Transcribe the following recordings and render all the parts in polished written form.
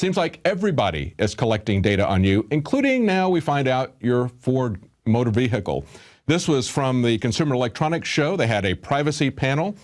Seems like everybody is collecting data on you, including now we find out your Ford motor vehicle. This was from the Consumer Electronics Show. They had a privacy panel.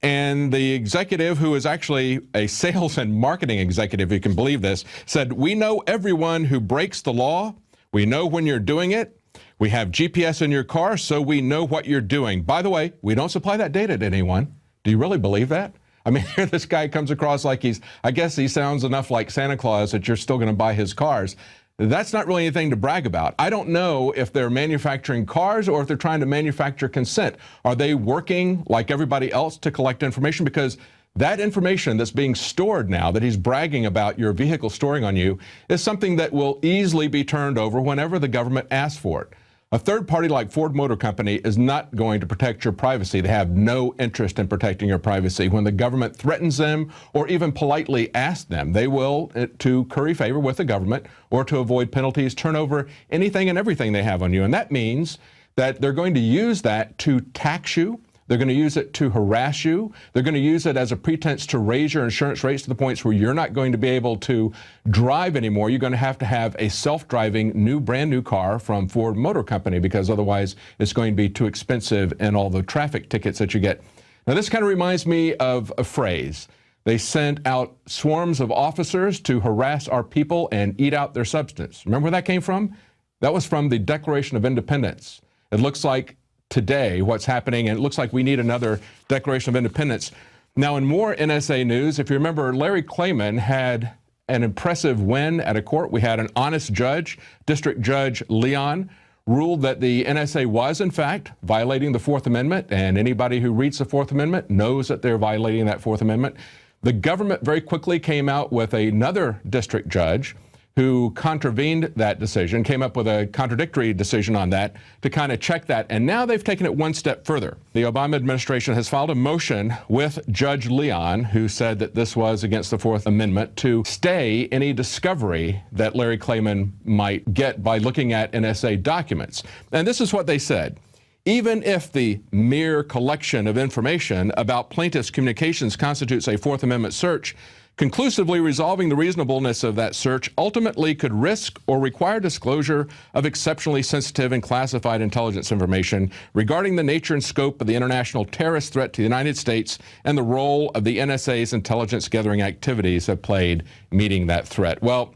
And the executive, who is actually a sales and marketing executive, if you can believe this, said, "We know everyone who breaks the law. We know when you're doing it. We have GPS in your car, so we know what you're doing. By the way, we don't supply that data to anyone." Do you really believe that? I mean, here this guy comes across like I guess he sounds enough like Santa Claus that you're still going to buy his cars. That's not really anything to brag about. I don't know if they're manufacturing cars or if they're trying to manufacture consent. Are they working like everybody else to collect information? Because that information that's being stored now, that he's bragging about your vehicle storing on you, is something that will easily be turned over whenever the government asks for it. A third party like Ford Motor Company is not going to protect your privacy. They have no interest in protecting your privacy. When the government threatens them or even politely asks them, they will, to curry favor with the government or to avoid penalties, turn over anything and everything they have on you. And that means that they're going to use that to tax you. They're going to use it to harass you. They're going to use it as a pretense to raise your insurance rates to the points where you're not going to be able to drive anymore. You're going to have a self-driving brand new car from Ford Motor Company, because otherwise it's going to be too expensive and all the traffic tickets that you get. Now, this kind of reminds me of a phrase. They sent out swarms of officers to harass our people and eat out their substance. Remember where that came from? That was from the Declaration of Independence. It looks like today what's happening, and it looks like we need another Declaration of Independence. Now, in more NSA news, if you remember, Larry Klayman had an impressive win at a court. We had an honest judge, District Judge Leon, ruled that the NSA was, in fact, violating the Fourth Amendment, and anybody who reads the Fourth Amendment knows that they're violating that Fourth Amendment. The government very quickly came out with another district judge who contravened that decision, came up with a contradictory decision on that to kind of check that. And now they've taken it one step further. The Obama administration has filed a motion with Judge Leon, who said that this was against the Fourth Amendment, to stay any discovery that Larry Klayman might get by looking at NSA documents. And this is what they said. Even if the mere collection of information about plaintiff's communications constitutes a Fourth Amendment search, conclusively resolving the reasonableness of that search ultimately could risk or require disclosure of exceptionally sensitive and classified intelligence information regarding the nature and scope of the international terrorist threat to the United States and the role of the NSA's intelligence gathering activities have played meeting that threat. Well,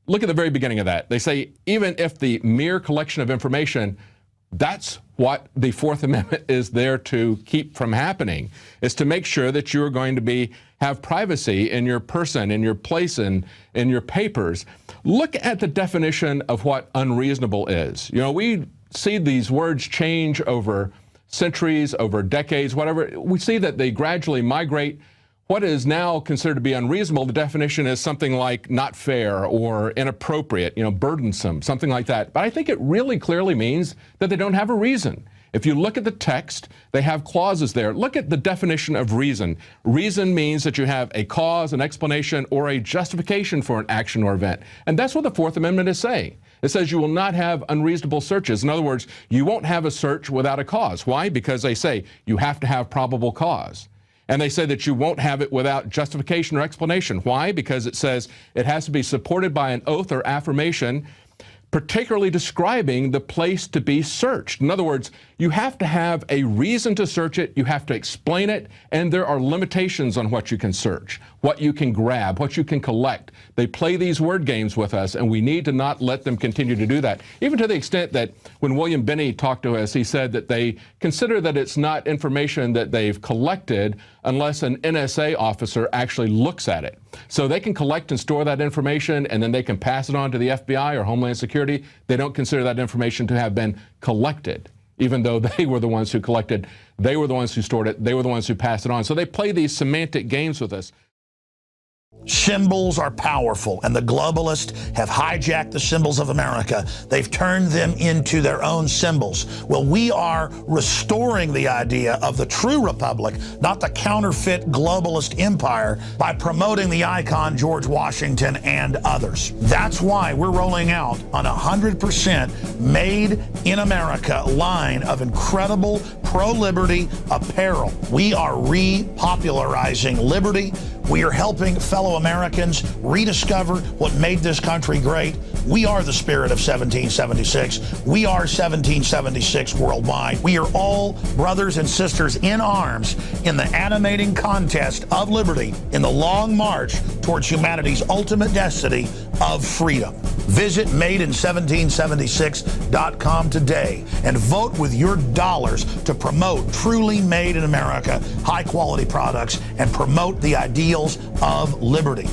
look at the very beginning of that. They say even if the mere collection of information, that's what the Fourth Amendment is there to keep from happening, is to make sure that you're going to have privacy in your person, in your place, in your papers. Look at the definition of what unreasonable is. You know, we see these words change over centuries, over decades, whatever. We see that they gradually migrate. What is now considered to be unreasonable, the definition is something like not fair or inappropriate, burdensome, something like that. But I think it really clearly means that they don't have a reason. If you look at the text, they have clauses there. Look at the definition of reason. Reason means that you have a cause, an explanation, or a justification for an action or event. And that's what the Fourth Amendment is saying. It says you will not have unreasonable searches. In other words, you won't have a search without a cause. Why? Because they say you have to have probable cause. And they say that you won't have it without justification or explanation. Why? Because it says it has to be supported by an oath or affirmation, particularly describing the place to be searched. In other words, you have to have a reason to search it, you have to explain it, and there are limitations on what you can search, what you can grab, what you can collect. They play these word games with us, and we need to not let them continue to do that, even to the extent that when William Binney talked to us, he said that they consider that it's not information that they've collected unless an NSA officer actually looks at it. So they can collect and store that information, and then they can pass it on to the FBI or Homeland Security. They don't consider that information to have been collected, even though they were the ones who collected, they were the ones who stored it, they were the ones who passed it on. So they play these semantic games with us. Symbols are powerful, and the globalists have hijacked the symbols of America. They've turned them into their own symbols. Well, we are restoring the idea of the true republic, not the counterfeit globalist empire, by promoting the icon George Washington and others. That's why we're rolling out an 100% made in America line of incredible pro-liberty apparel. We are repopularizing liberty. We are helping fellow Americans rediscover what made this country great. We are the spirit of 1776. We are 1776 worldwide. We are all brothers and sisters in arms in the animating contest of liberty in the long march towards humanity's ultimate destiny of freedom. Visit madein1776.com today and vote with your dollars to promote truly made in America, high quality products, and promote the ideals of liberty.